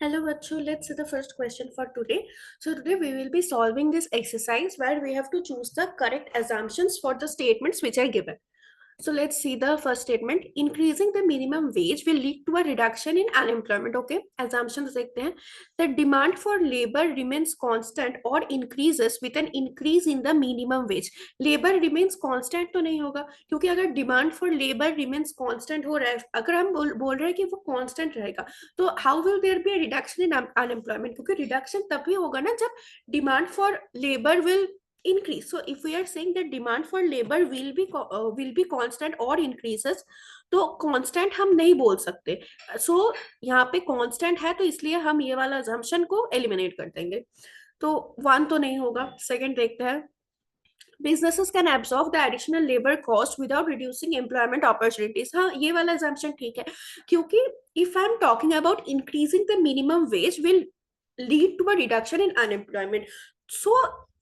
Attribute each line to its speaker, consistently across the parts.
Speaker 1: Hello, Vachu. Let's see the first question for today. So today we will be solving this exercise where we have to choose the correct assumptions for the statements which are given. So let's see the first statement. Increasing the minimum wage will lead to a reduction in unemployment. Okay, assumptions देखते हैं. The demand for labor remains constant or increases with an increase in the minimum wage. Labor remains constant तो नहीं होगा, क्योंकि अगर demand for labor remains constant हो रहा है, अगर हम बोल रहे हैं कि वो constant रहेगा, तो how will there be a reduction in unemployment? क्योंकि reduction तभी होगा ना जब demand for labor will increase. So if we are saying that demand for labor will be constant or increases, तो constant हम नहीं बोल सकते. So यहाँ पे constant है, तो इसलिए हम ये वाला assumption को eliminate कर देंगे. तो one तो नहीं होगा. Second देखते हैं. Businesses can absorb the additional labor cost without reducing employment opportunities. हाँ, ये वाला assumption ठीक है, क्योंकि if I'm talking about increasing the minimum wage will lead to a reduction in unemployment. So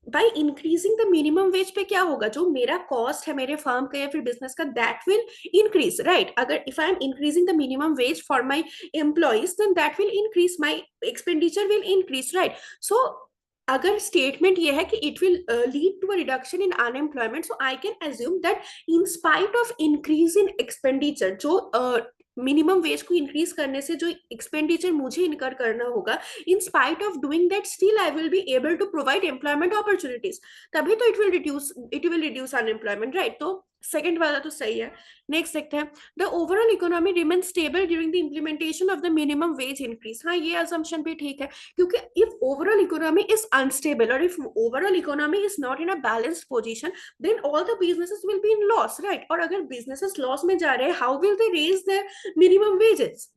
Speaker 1: by increasing the minimum wage पे क्या होगा, जो मेरा cost है मेरे firm का या फिर business का, that will increase, right? अगर if I am increasing the minimum wage for my employees, then that will increase, my expenditure will increase, right? So अगर स्टेटमेंट ये है कि it will lead to a reduction in unemployment, so I can assume that in spite of increase in expenditure, जो minimum wage को increase करने से जो expenditure मुझे इनकर करना होगा, in spite of doing that still I will be able to provide employment opportunities. तभी तो it will reduce unemployment, right? तो सेकंड वाला तो सही है. नेक्स्ट देखते हैं. The overall economy remain stable during the implementation of the minimum wage increase. हाँ, ये असम्पशन भी ठीक है, क्योंकि if overall economy is unstable or if overall economy is not in a balanced position, then all the businesses will be in loss, right? और अगर businesses loss में जा रहे हैं, how will they raise their minimum wages?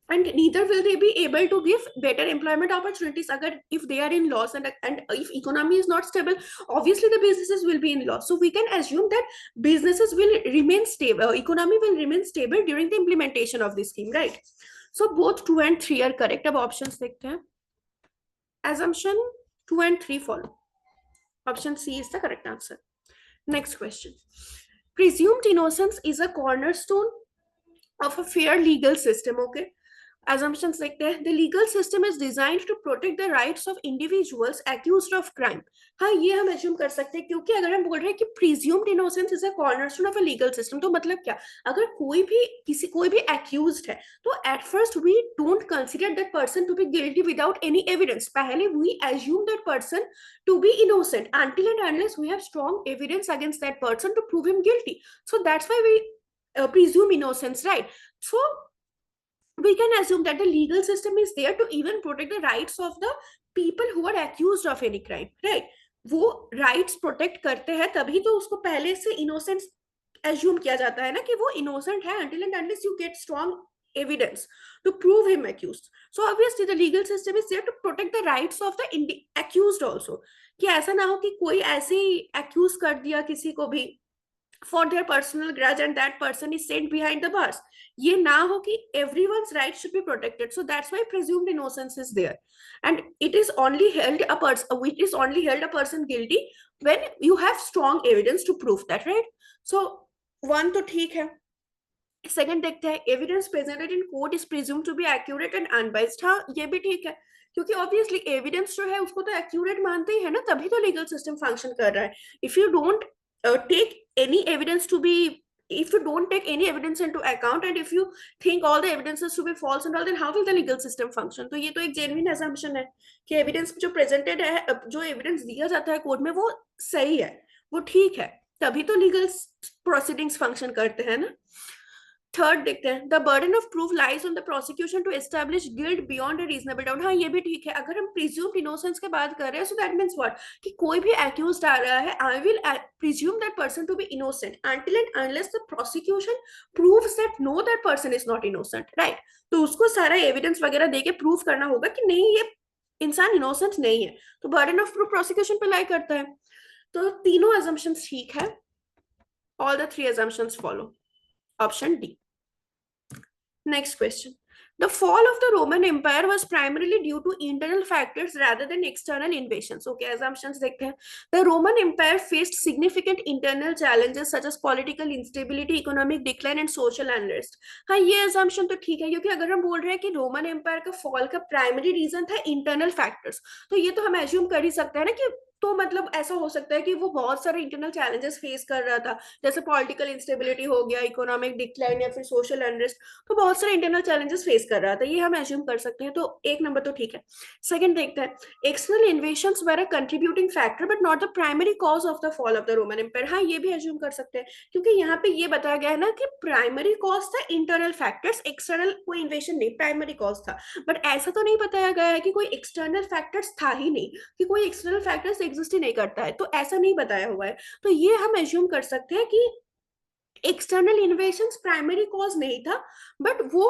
Speaker 1: And neither will they be able to give better employment opportunities agar if they are in loss, and if economy is not stable, obviously the businesses will be in loss. So we can assume that businesses will remain stable, economy will remain stable during the implementation of this scheme, right? So both 2 and 3 are correct. अब options देखते हैं. Assumption 2 and 3 follow. Option C is the correct answer. Next question. Presumed innocence is a cornerstone of a fair legal system. Okay. Assumptions like that. The legal system is designed to protect the rights of individuals accused of crime. हाँ, ये हम assume कर सकते हैं, क्योंकि अगर हम बोल रहे हैं कि presumed innocence is a cornerstone of a legal system, तो मतलब क्या? अगर कोई भी accused है, तो at first we don't consider that person to be guilty without any evidence. पहले we assume that person to be innocent until and unless we have strong evidence against that person to prove him guilty. So that's why we presume innocence, right? So we can assume that the legal system is there to even protect the rights of the people who are accused of any crime, right? वो rights protect करते हैं, तभी तो उसको पहले से innocent assume किया जाता है ना, कि वो innocent है until and unless you get strong evidence to prove him accused. So obviously the legal system is there to protect the rights of the accused also, कि ऐसा ना हो कि कोई ऐसे ही accuse कर दिया किसी को भी for their personal grudge and that person is sent behind the bars. ये ना हो कि everyone's rights should be protected. So that's why presumed innocence is there, and it is only held a person guilty when you have strong evidence to prove that, right? So one तो ठीक है. Second देखते हैं. Evidence presented in court is presumed to be accurate and unbiased. हाँ, ये भी ठीक है, क्योंकि ऑब्वियसली एविडेंस जो है उसको तो एक्यूरेट मानते ही है ना, तभी तो लीगल सिस्टम फंक्शन कर रहा है. If you don't take any evidence to be if you don't take any evidence into account and if you think all the evidences to be false and all, then how will the legal system function? तो ये तो एक genuine assumption है कि evidence जो presented है, जो evidence दिया जाता है कोर्ट में, वो सही है, वो ठीक है, तभी तो लीगल प्रोसीडिंग्स फंक्शन करते हैं ना. थर्ड देखते हैं. The burden of proof lies on the prosecution to establish guilt beyond a reasonable doubt. हाँ, ये भी ठीक है. अगर हम प्रिज्यूम्ड इनोसेंस की बात कर रहे हैं, सो दैट मींस व्हाट, कि कोई भी एक्यूज्ड आ रहा है, I will presume that person to be innocent until and unless the prosecution proves that no, that person is not innocent, right? तो उसको सारा एविडेंस वगैरह देके प्रूव करना होगा कि नहीं, ये इंसान इनोसेंट नहीं है, तो बर्डन ऑफ प्रूफ प्रोसिक्यूशन पे लाई करता है. तो तीनों assumptions ठीक है. All the three assumptions follow. Option D. Next question. The fall of the Roman Empire was primarily due to internal factors rather than external invasions. Okay, assumptions देखते हैं. The Roman Empire faced significant internal challenges such as political instability, economic decline, and social unrest. हाँ, ये assumption तो ठीक है, क्योंकि अगर हम बोल रहे हैं कि रोमन एम्पायर का फॉल का प्राइमरी रीजन था इंटरनल फैक्टर्स, तो ये तो हम एज्यूम कर ही सकते हैं ना कि तो मतलब ऐसा हो सकता है कि वो बहुत सारे इंटरनल चैलेंजेस फेस कर रहा था, जैसे पॉलिटिकल इंस्टेबिलिटी हो गया, इकोनॉमिक डिक्लाइन या फिर सोशल अनरेस्ट, तो बहुत सारे इंटरनल चैलेंजेस फेस कर रहा था, ये हम एज्यूम कर सकते हैं, तो एक नंबर तो ठीक है. सेकंड देखते हैं, external invasions were a contributing factor but not the primary cause of the fall of the Roman Empire. हाँ, ये भी एज्यूम कर सकते हैं, क्योंकि यहाँ पे ये बताया गया है ना कि प्राइमरी कॉज था इंटरनल फैक्टर्स, एक्सटर्नल कोई इन्वेशन नहीं, प्राइमरी कॉज था. बट ऐसा तो नहीं बताया गया है कि कोई एक्सटर्नल फैक्टर्स था ही नहीं, कि कोई एक्सटर्नल फैक्टर्स एग्जिस्ट ही नहीं करता है, तो ऐसा नहीं बताया हुआ है. तो ये हम एज्यूम कर सकते हैं कि एक्सटर्नल इन्वेशंस प्राइमरी कॉज नहीं था, बट वो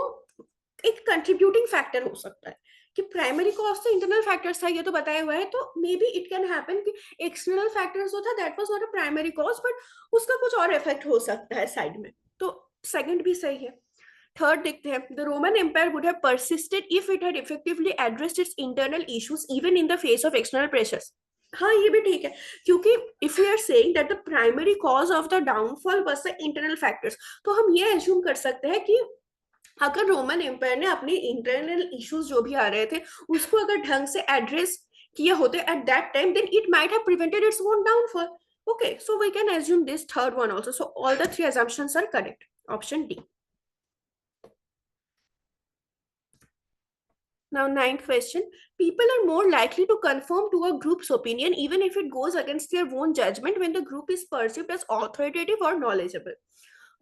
Speaker 1: एक कंट्रीब्यूटिंग फैक्टर हो सकता है. कि प्राइमरी कॉज तो इंटरनल फैक्टर्स था, ये तो बताया हुआ है, तो may be it can happen कि एक्सटर्नल फैक्टर्स जो था that was not a primary cause, but उसका कुछ और इफेक्ट हो सकता है साइड में. तो सेकंड भी सही है. थर्ड देखते हैं, the Roman empire would have persisted if it had effectively addressed its internal issues even in the face of external pressures. हाँ, ये भी ठीक है, क्योंकि if we are saying that the primary cause of the downfall was the internal factors, तो हम ये assume कर सकते हैं कि अगर रोमन एम्पायर ने अपने इंटरनल इश्यूज जो भी आ रहे थे उसको अगर ढंग से एड्रेस किए होते at that time, then it might have prevented its own downfall. Okay, so we can assume this third one also. So all the three assumptions are correct. Option D. Now, ninth question. People are more likely to conform to a group's opinion even if it goes against their own judgment when the group is perceived as authoritative or knowledgeable.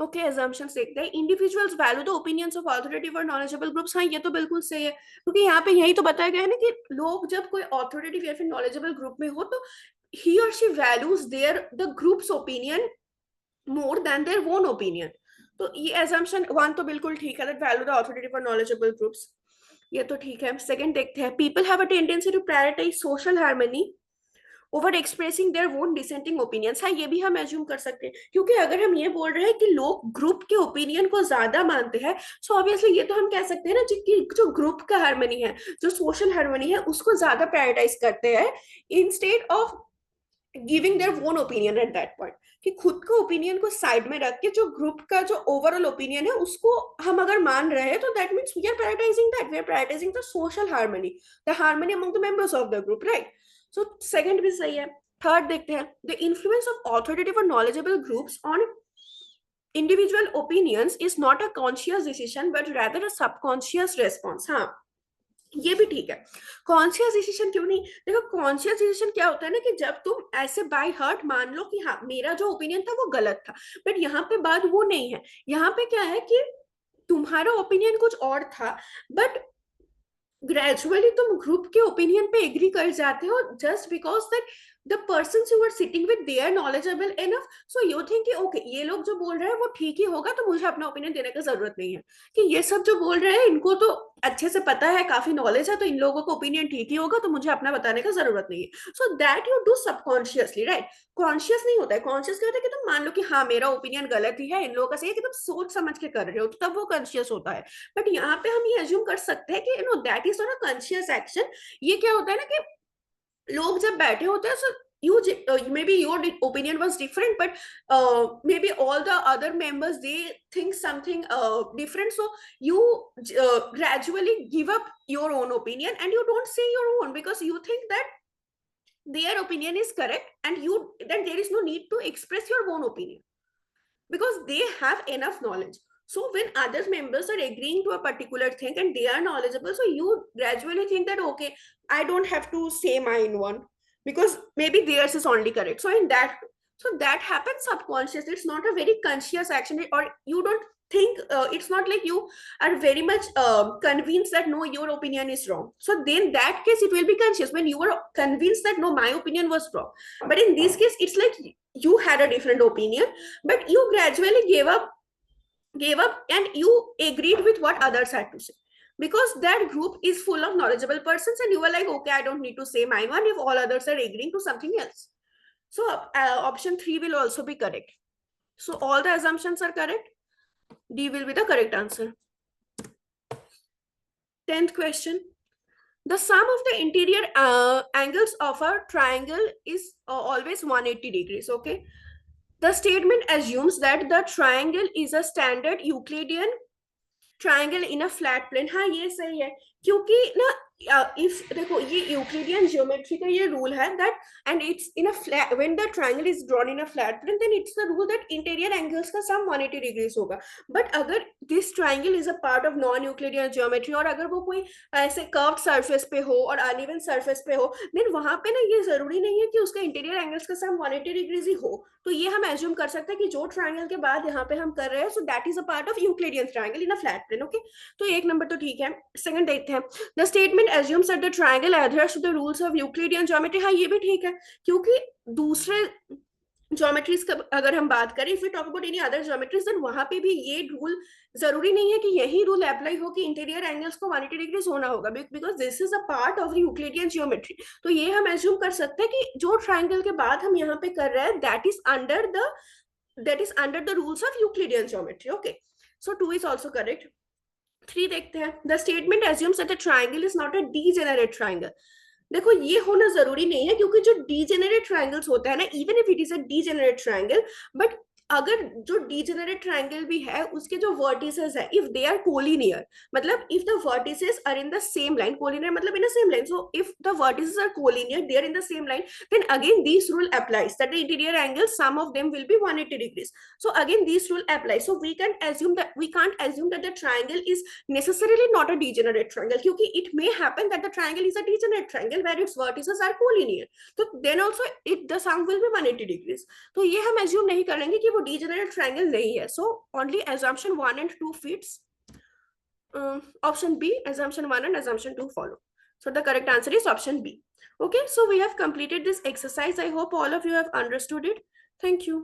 Speaker 1: Okay, assumptions देखते हैं. Individuals value the opinions of authoritative और knowledgeable groups. हाँ, ये तो बिल्कुल सही है, क्योंकि यहाँ पे यही तो बताया गया है ना कि लोग जब कोई ऑथोरिटेटिव या फिर नॉलेजेबल ग्रुप में हो तो ही और she values their the group's opinion more than their own opinion. तो ये assumption वन तो बिल्कुल ठीक है, दैट वैल्यू द ऑथोरिटेटिव और नॉलेजेबल ग्रुप्स, ये तो ठीक है. सेकंड देखते हैं, people have a tendency to prioritise social harmony over expressing their own dissenting opinions. हाँ, ये भी हम एज्यूम कर सकते हैं, क्योंकि अगर हम ये बोल रहे हैं कि लोग ग्रुप के ओपिनियन को ज्यादा मानते हैं, सो ऑब्वियसली ये तो हम कह सकते हैं ना कि जो ग्रुप का हार्मनी है, जो सोशल हार्मनी है, उसको ज्यादा प्रायोरिटाइज करते हैं instead of giving their own opinion at that point. कि खुद का ओपिनियन को साइड में रख के जो ग्रुप का जो ओवरऑल ओपिनियन है उसको हम अगर मान रहे हैं, तो that means we are prioritising that, we are prioritising the social harmony, the harmony among the members of the group, right. So second भी सही है. थर्ड देखते हैं, द इन्फ्लुएंस ऑफ ऑथोरिटेटिव और knowledgeable groups on individual opinions is not a conscious decision but rather a subconscious response. हाँ, ये भी ठीक है. कॉन्शियस डिसीजन क्यों नहीं, देखो कॉन्शियस डिसीजन क्या होता है ना कि जब तुम ऐसे बाय हार्ट मान लो कि हाँ मेरा जो ओपिनियन था वो गलत था, बट यहाँ पे बात वो नहीं है. यहाँ पे क्या है कि तुम्हारा ओपिनियन कुछ और था, बट ग्रेजुअली तुम ग्रुप के ओपिनियन पे एग्री कर जाते हो just because that the persons you are sitting with they are knowledgeable enough, so you think कि ओके ये लोग जो बोल रहे हैं वो ठीक ही होगा, तो मुझे अपना ओपिनियन देने की जरूरत नहीं है. कि ये सब जो बोल रहे हैं इनको तो अच्छे से पता है, काफी नॉलेज है, तो इन लोगों का ओपिनियन ठीक ही होगा, तो मुझे अपना बताने का जरूरत नहीं है. So that you do subconsciously, right. Conscious नहीं होता है. कॉन्शियस क्या होता है कि तुम मान लो कि हाँ मेरा ओपिनियन गलत ही है, इन लोगों का सही है, कि तुम सोच समझ के कर रहे हो, तो तब वो कॉन्शियस होता है. बट यहाँ पे हम ये एज्यूम कर सकते हैं कि know that is not a conscious action. ये क्या होता है ना कि लोग जब बैठे होते हैं, सो you maybe your opinion was different, but maybe all the other members they think something different, so you gradually give up your own opinion and you don't say your own because you think that their opinion is correct and you then there is no need to express your own opinion because they have enough knowledge. So when other members are agreeing to a particular thing and they are knowledgeable, so you gradually think that okay, I don't have to say mine one because maybe theirs is only correct. So in that, so that happens subconsciously. It's not a very conscious action, or you don't think it's not like you are very much convinced that no, your opinion is wrong. So then that case it will be conscious when you are convinced that no, my opinion was wrong. But in this case, it's like you had a different opinion, but you gradually gave up and you agreed with what others had to say because that group is full of knowledgeable persons and you were like okay, I don't need to say my one if all others are agreeing to something else. So option 3 will also be correct. So all the assumptions are correct. D will be the correct answer. 10th question. The sum of the interior angles of a triangle is always 180 degrees. Okay. The statement assumes that the triangle is a standard Euclidean triangle in a flat plane. हाँ ये सही है, क्योंकि ना if देखो ये Euclidean geometry का ये रूल है that and it's in a flat when the triangle is drawn in a flat plane then it's the rule that interior angles का सम 180 डिग्रीज होगा. बट अगर this triangle is a part of non Euclidean geometry और अगर वो कोई ऐसे curved surface पे हो और अनइवन सरफेस पे हो देन वहां पे ना ये जरूरी नहीं है कि उसका इंटीरियर एंगल्स का सम 180 डिग्रीज ही हो. तो ये हम एज्यूम कर सकते हैं कि जो ट्रायंगल के बाद यहाँ पे हम कर रहे हैं so that is a part of Euclidean triangle in a flat plane. Okay, तो एक नंबर तो ठीक है. सेकंड देखते हैं. The statement assumes that the triangle adheres to the rules of Euclidean geometry. हाँ ये भी ठीक है, क्योंकि दूसरे ज्योमेट्रीज का अगर हम बात करें if we talk about any other geometries then वहां पे भी ये रूल जरूरी नहीं है कि यही रूल अप्लाई हो कि इंटीरियर एंगल्स को 180 डिग्रीज होना होगा because this is a part of Euclidean geometry. तो ये हम एज्यूम कर सकते हैं कि जो ट्रायंगल के बाद हम यहाँ पे कर रहे हैं that is under the rules of Euclidean geometry. Okay, so 2 is also correct. 3 देखते हैं. The statement assumes that the triangle is not a degenerate triangle. देखो ये होना जरूरी नहीं है, क्योंकि जो डीजेनरेट ट्रायंगल्स होता है ना even if it is a degenerate triangle but अगर जो डीजेनरेट ट्रायंगल भी है उसके जो वर्टिसेस है इफ दे आर कोलिनियर, मतलब if the vertices are in the same line, collinear मतलब in the same line, so if the vertices are collinear they are in the same line then again this rule applies that the interior angle sum of them will be 180 degrees. So again this rule applies, so we can't assume that the triangle is necessarily not a degenerate triangle, क्योंकि it may happen that the triangle is a degenerate triangle where its vertices are collinear, so then also the sum will be 180 degrees. तो ये हम assume नहीं करेंगे कि वो degenerate triangle नहीं है. So only assumption 1 and 2 fits. Option B, assumption 1 and assumption 2 follow. So the correct answer is option B. Okay, so we have completed this exercise. I hope all of you have understood it. Thank you.